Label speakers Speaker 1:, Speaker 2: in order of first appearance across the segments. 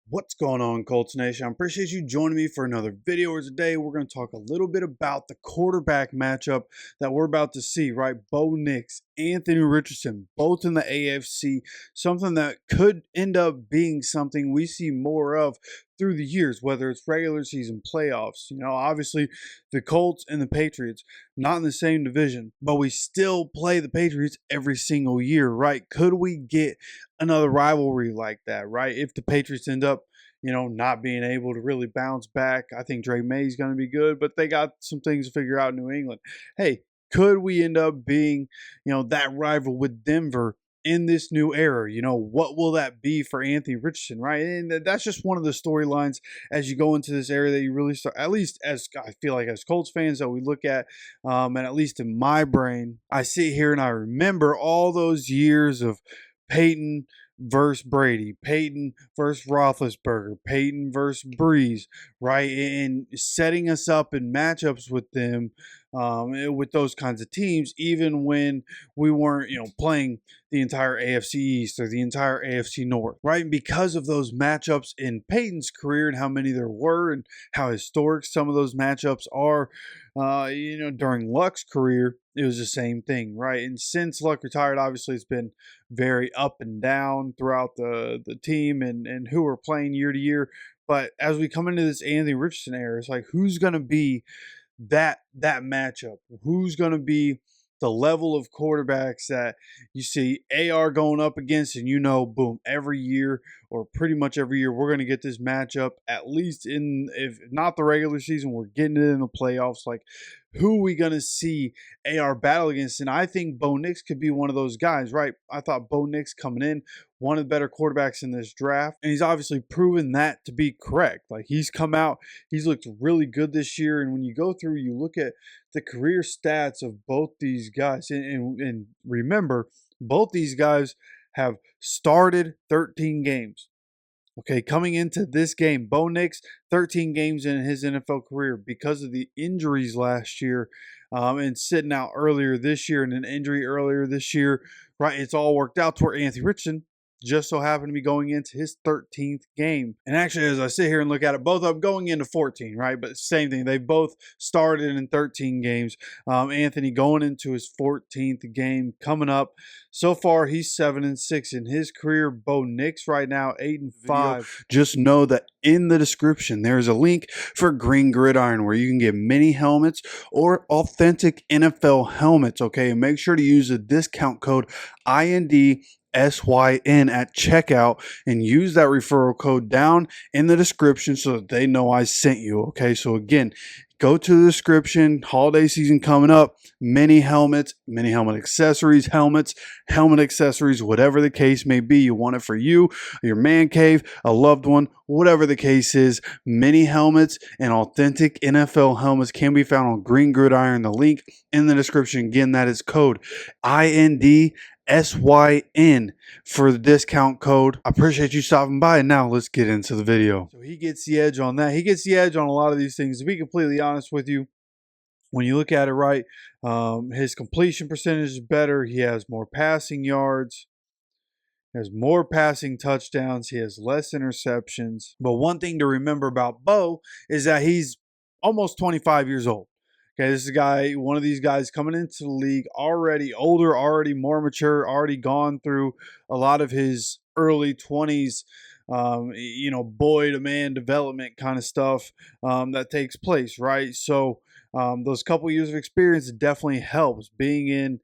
Speaker 1: What's going on, Colts Nation? I appreciate you joining me for another video. Today, we're going to talk a little bit about the quarterback matchup that we're about to see, right? Bo Nix, Anthony Richardson, both in the AFC, something that could end up being something we see more of through the years, whether it's regular season playoffs. Obviously, the Colts and the Patriots, not in the same division, but we still play the Patriots every single year, right? Could we get another rivalry like that, right? If the Patriots end up, not being able to really bounce back, I think Drake May's going to be good, but they got some things to figure out in New England. Hey, could we end up being, that rival with Denver in this new era? What will that be for Anthony Richardson, right? And that's just one of the storylines as you go into this era that you really start, at least as I feel like as Colts fans that we look at, and at least in my brain, I sit here and I remember all those years of Peyton versus Brady, Peyton versus Roethlisberger, Peyton versus Breeze, right? And setting us up in matchups with them, with those kinds of teams, even when we weren't, playing the entire AFC East or the entire AFC North, right? And because of those matchups in Peyton's career and how many there were and how historic some of those matchups are, during Luck's career, it was the same thing, right? And since Luck retired, obviously it's been very up and down throughout the team and who are playing year to year. But as we come into this Anthony Richardson era, it's like who's going to be that matchup? Who's going to be the level of quarterbacks that you see AR going up against, and boom, every year or pretty much every year, we're going to get this matchup at least in, if not the regular season, we're getting it in the playoffs. Like, who are we going to see AR battle against? And I think Bo Nix could be one of those guys, right? I thought Bo Nix coming in, one of the better quarterbacks in this draft, and he's obviously proven that to be correct. Like, he's come out, he's looked really good this year, and when you go through, you look at the career stats of both these guys, and remember, both these guys have started 13 games. Okay, coming into this game, Bo Nix, 13 games in his NFL career because of the injuries last year, and sitting out earlier this year and an injury earlier this year, right? It's all worked out to where Anthony Richardson just so happened to be going into his 13th game. And actually, as I sit here and look at it, both of them going into 14, right? But same thing. They both started in 13 games. Anthony going into his 14th game coming up. So far, he's 7-6 in his career. Bo Nix right now 8-5. Just know that in the description there's a link for Green Gridiron where you can get mini helmets or authentic NFL helmets. Okay, and make sure to use the discount code INDSYN at checkout and use that referral code down in the description so that they know I sent you. Okay, so again, go to the description. Holiday season coming up. Mini helmets, mini helmet accessories, helmet accessories, whatever the case may be. You want it for you, your man cave, a loved one, whatever the case is. Mini helmets and authentic NFL helmets can be found on Green Gridiron. The link in the description. Again, that is code INDSYN for the discount code. I appreciate you stopping by, and now let's get into the video. So he gets the edge on that. He gets the edge on a lot of these things. To be completely honest with you, when you look at it right, his completion percentage is better. He has more passing yards. He has more passing touchdowns. He has less interceptions. But one thing to remember about Bo is that he's almost 25 years old. Okay, this is a guy, one of these guys coming into the league already older, already more mature, already gone through a lot of his early 20s, boy to man development kind of stuff that takes place, right? So those couple years of experience definitely helps. Being in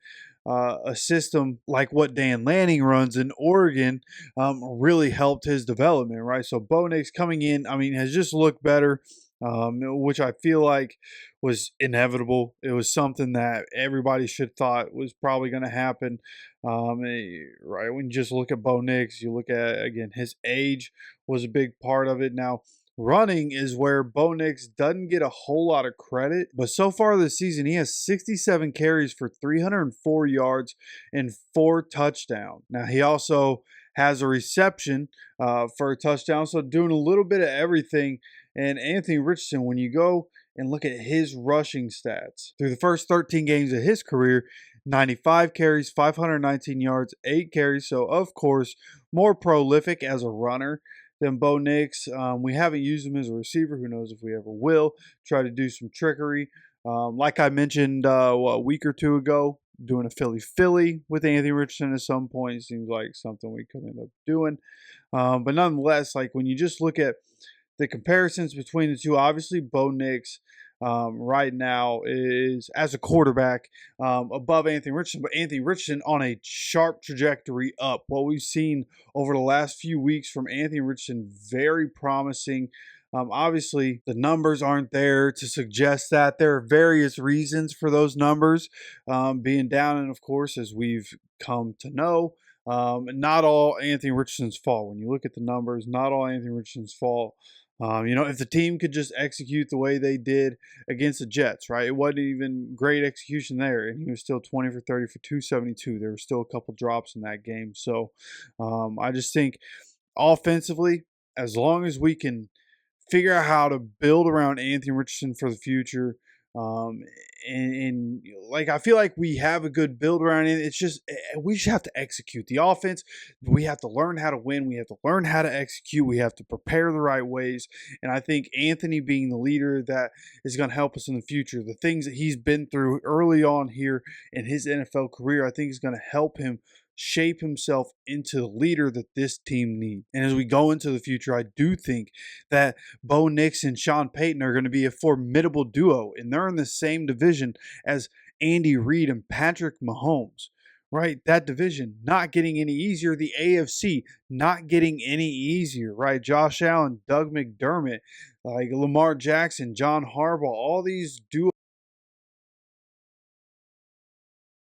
Speaker 1: a system like what Dan Lanning runs in Oregon really helped his development, right? So Bo Nix coming in, has just looked better. Which I feel like was inevitable. It was something that everybody should thought was probably going to happen. Right, when you just look at Bo Nix, you look at, again, his age was a big part of it. Now, running is where Bo Nix doesn't get a whole lot of credit, but so far this season, he has 67 carries for 304 yards and 4 touchdowns. Now, he also has a reception for a touchdown, so doing a little bit of everything. And Anthony Richardson, when you go and look at his rushing stats through the first 13 games of his career, 95 carries, 519 yards, 8 carries. So, of course, more prolific as a runner than Bo Nix. We haven't used him as a receiver. Who knows if we ever will. Try to do some trickery. Like I mentioned a week or two ago, doing a Philly with Anthony Richardson at some point. It seems like something we could end up doing. But nonetheless, like when you just look at the comparisons between the two, obviously Bo Nix right now is, as a quarterback, above Anthony Richardson, but Anthony Richardson on a sharp trajectory up. What we've seen over the last few weeks from Anthony Richardson, very promising. Obviously, the numbers aren't there to suggest that. There are various reasons for those numbers being down, and of course, as we've come to know, not all Anthony Richardson's fault. When you look at the numbers, not all Anthony Richardson's fault. If the team could just execute the way they did against the Jets, right? It wasn't even great execution there, and he was still 20 for 30 for 272. There were still a couple drops in that game. So I just think offensively, as long as we can figure out how to build around Anthony Richardson for the future. Um, and like I feel like we have a good build around it. It's just we just have to execute the offense. We have to learn how to win. We have to learn how to execute. We have to prepare the right ways. And I think Anthony being the leader that is going to help us in the future. The things that he's been through early on here in his NFL career, I think is going to help him shape himself into the leader that this team needs. And as we go into the future, I do think that Bo Nix and Sean Payton are going to be a formidable duo, and they're in the same division as Andy Reid and Patrick Mahomes. Right, that division not getting any easier. The AFC not getting any easier. Right, Josh Allen, Doug McDermott, like Lamar Jackson, John Harbaugh, all these duos.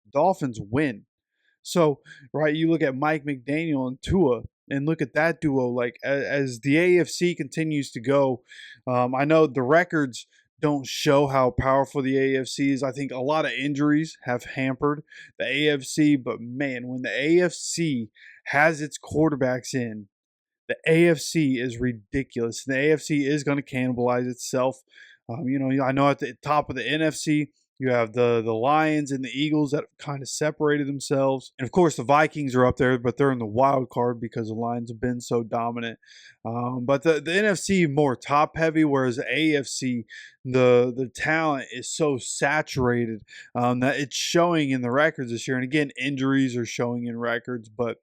Speaker 1: Dolphins win. So, right, you look at Mike McDaniel and Tua, and look at that duo. Like as the AFC continues to go, I know the records don't show how powerful the AFC is. I think a lot of injuries have hampered the AFC, but man, when the AFC has its quarterbacks in, the AFC is ridiculous. The AFC is going to cannibalize itself. I know at the top of the NFC, you have the Lions and the Eagles that have kind of separated themselves. And of course, the Vikings are up there, but they're in the wild card because the Lions have been so dominant. But the NFC more top heavy, whereas the AFC, the talent is so saturated that it's showing in the records this year. And again, injuries are showing in records, but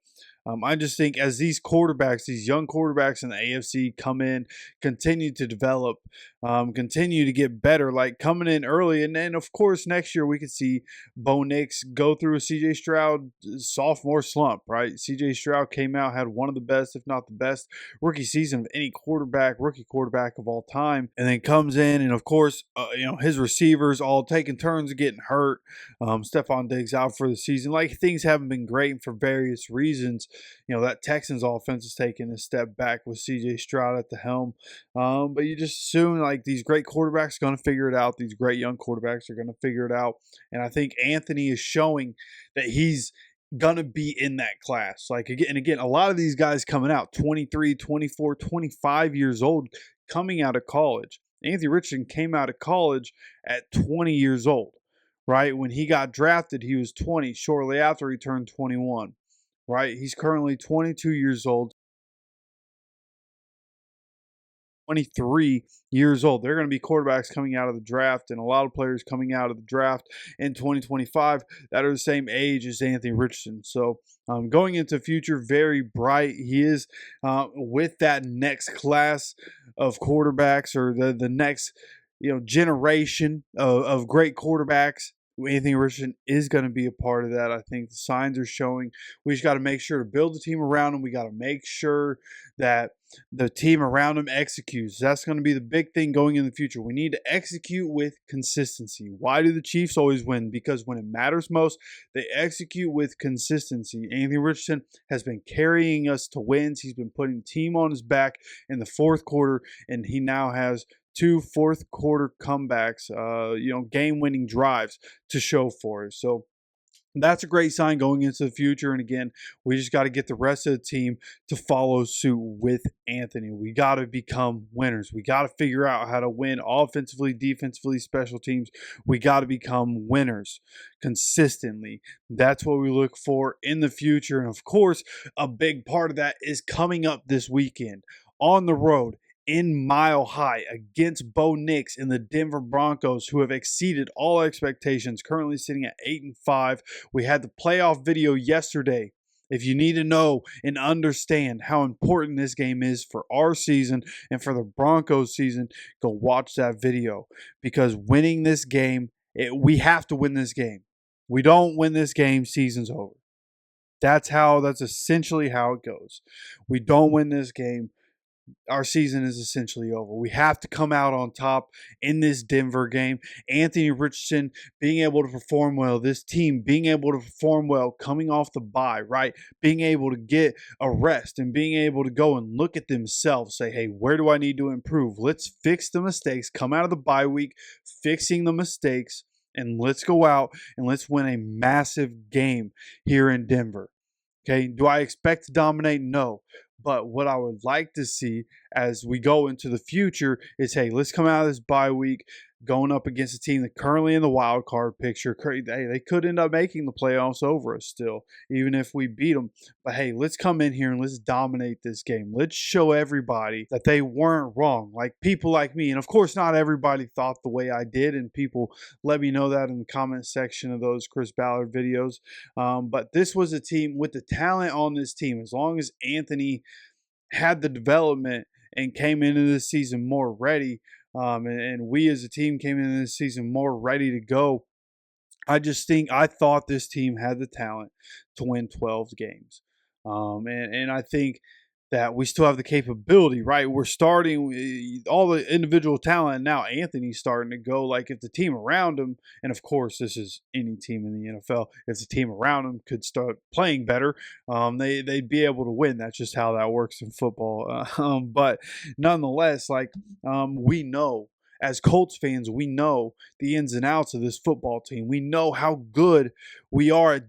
Speaker 1: I just think as these quarterbacks, these young quarterbacks in the AFC come in, continue to develop, continue to get better, like coming in early. And then, of course, next year we could see Bo Nix go through a CJ Stroud sophomore slump, right? CJ Stroud came out, had one of the best, if not the best, rookie season of any rookie quarterback of all time, and then comes in, and of course, his receivers all taking turns getting hurt. Stephon Diggs out for the season. Like, things haven't been great for various reasons. That Texans offense is taking a step back with CJ Stroud at the helm. But you just assume like these great quarterbacks are going to figure it out. These great young quarterbacks are going to figure it out. And I think Anthony is showing that he's going to be in that class. Like, again, a lot of these guys coming out 23, 24, 25 years old coming out of college. Anthony Richardson came out of college at 20 years old, right? When he got drafted, he was 20. Shortly after, he turned 21. Right? He's currently 22 years old, 23 years old. They're going to be quarterbacks coming out of the draft, and a lot of players coming out of the draft in 2025 that are the same age as Anthony Richardson. So going into the future, very bright. He is with that next class of quarterbacks, or the next generation of great quarterbacks. Anthony Richardson is going to be a part of that. I think the signs are showing. We just got to make sure to build the team around him. We got to make sure that the team around him executes. That's going to be the big thing going in the future. We need to execute with consistency. Why do the Chiefs always win? Because when it matters most, they execute with consistency. Anthony Richardson has been carrying us to wins. He's been putting the team on his back in the fourth quarter, and he now has 2 fourth quarter comebacks, game-winning drives to show for it. So that's a great sign going into the future. And again, we just got to get the rest of the team to follow suit with Anthony. We got to become winners. We got to figure out how to win offensively, defensively, special teams. We got to become winners consistently. That's what we look for in the future. And of course, a big part of that is coming up this weekend. on the road in Mile High against Bo Nix and the Denver Broncos, who have exceeded all expectations, currently sitting at 8-5. We had the playoff video yesterday. If you need to know and understand how important this game is for our season and for the Broncos season, go watch that video, because winning this game, we have to win this game. We don't win this game, season's over. That's essentially how it goes. We don't win this game, our season is essentially over. We have to come out on top in this Denver game. Anthony Richardson being able to perform well, this team being able to perform well coming off the bye, right? Being able to get a rest and being able to go and look at themselves, say, hey, where do I need to improve? Let's fix the mistakes, come out of the bye week, fixing the mistakes, and let's go out and let's win a massive game here in Denver. Okay, do I expect to dominate? No. But what I would like to see as we go into the future is, hey, let's come out of this bye week going up against a team that currently in the wild card picture. Hey, they could end up making the playoffs over us still, even if we beat them. But hey, let's come in here and let's dominate this game. Let's show everybody that they weren't wrong. Like people like me, and of course not everybody thought the way I did, and people let me know that in the comment section of those Chris Ballard videos. But this was a team with the talent on this team. As long as Anthony had the development and came into this season more ready, and we as a team came into this season more ready to go, I thought this team had the talent to win 12 games. And I think that we still have the capability, right? We're starting all the individual talent, and now Anthony's starting to go. Like if the team around him, and of course this is any team in the NFL, if the team around him could start playing better, they'd be able to win. That's just how that works in football. But nonetheless, like we know, as Colts fans, we know the ins and outs of this football team. We know how good we are at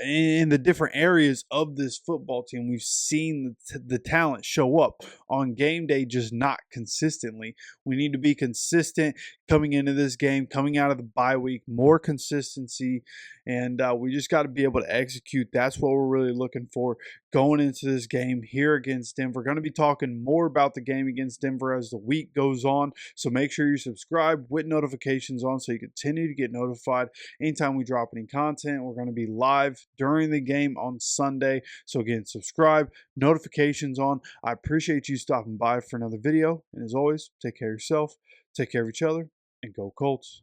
Speaker 1: in the different areas of this football team. We've seen the talent show up on game day, just not consistently. We need to be consistent coming into this game, coming out of the bye week, more consistency, and we just got to be able to execute. That's what we're really looking for going into this game here against Denver. We're going to be talking more about the game against Denver as the week goes on, so make sure you subscribe with notifications on so you continue to get notified anytime we drop any content. We're going to be live during the game on Sunday, so again, subscribe, notifications on. I appreciate you stopping by for another video, and as always, take care of yourself, take care of each other, and go Colts.